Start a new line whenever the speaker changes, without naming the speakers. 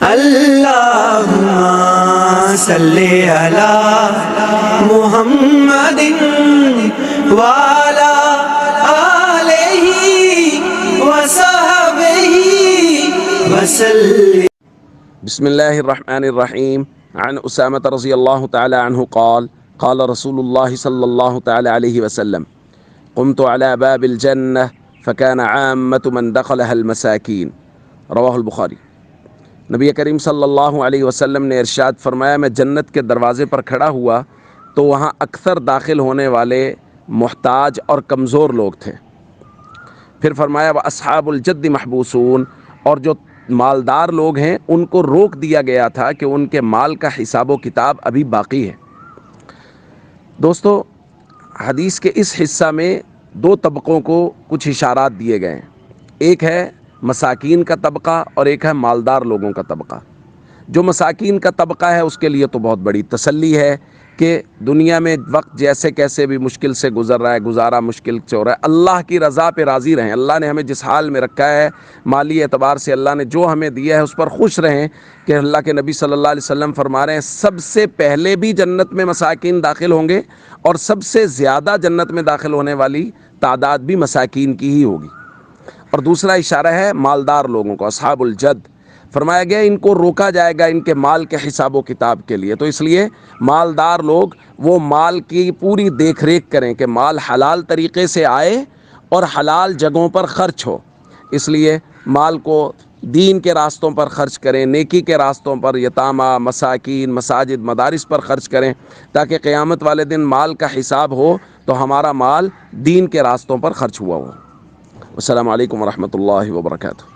اللهم صل على محمد وعلى آلہ وصحبہ وسلم۔
بسم اللہ الرحمن الرحیم۔ عن اسامۃ رضی اللہ تعالی عنہ قال قال رسول اللہ صلی اللہ تعالی علیہ وسلم قمت على باب الجنة فكان عامة من دخلها المساکین، رواہ البخاری۔ نبی کریم صلی اللہ علیہ وسلم نے ارشاد فرمایا، میں جنت کے دروازے پر کھڑا ہوا تو وہاں اکثر داخل ہونے والے محتاج اور کمزور لوگ تھے۔ پھر فرمایا وَأَصْحَابُ الْجَدِّ مَحْبُوسُونَ، اور جو مالدار لوگ ہیں ان کو روک دیا گیا تھا کہ ان کے مال کا حساب و کتاب ابھی باقی ہے۔ دوستو، حدیث کے اس حصہ میں دو طبقوں کو کچھ اشارات دیے گئے ہیں، ایک ہے مساکین کا طبقہ اور ایک ہے مالدار لوگوں کا طبقہ۔ جو مساکین کا طبقہ ہے اس کے لیے تو بہت بڑی تسلی ہے کہ دنیا میں وقت جیسے کیسے بھی مشکل سے گزر رہا ہے، گزارا مشکل سے ہو رہا ہے، اللہ کی رضا پہ راضی رہیں۔ اللہ نے ہمیں جس حال میں رکھا ہے، مالی اعتبار سے اللہ نے جو ہمیں دیا ہے اس پر خوش رہیں کہ اللہ کے نبی صلی اللہ علیہ وسلم فرما رہے ہیں سب سے پہلے بھی جنت میں مساکین داخل ہوں گے اور سب سے زیادہ جنت میں داخل ہونے والی تعداد بھی مساکین کی ہی ہوگی۔ اور دوسرا اشارہ ہے مالدار لوگوں کو، اصحاب الجد، فرمایا گیا ان کو روکا جائے گا ان کے مال کے حساب و کتاب کے لیے۔ تو اس لیے مالدار لوگ وہ مال کی پوری دیکھ ریکھ کریں کہ مال حلال طریقے سے آئے اور حلال جگہوں پر خرچ ہو۔ اس لیے مال کو دین کے راستوں پر خرچ کریں، نیکی کے راستوں پر، یتامہ، مساکین، مساجد، مدارس پر خرچ کریں، تاکہ قیامت والے دن مال کا حساب ہو تو ہمارا مال دین کے راستوں پر خرچ ہوا ہو۔ السلام علیکم ورحمۃ اللہ وبرکاتہ۔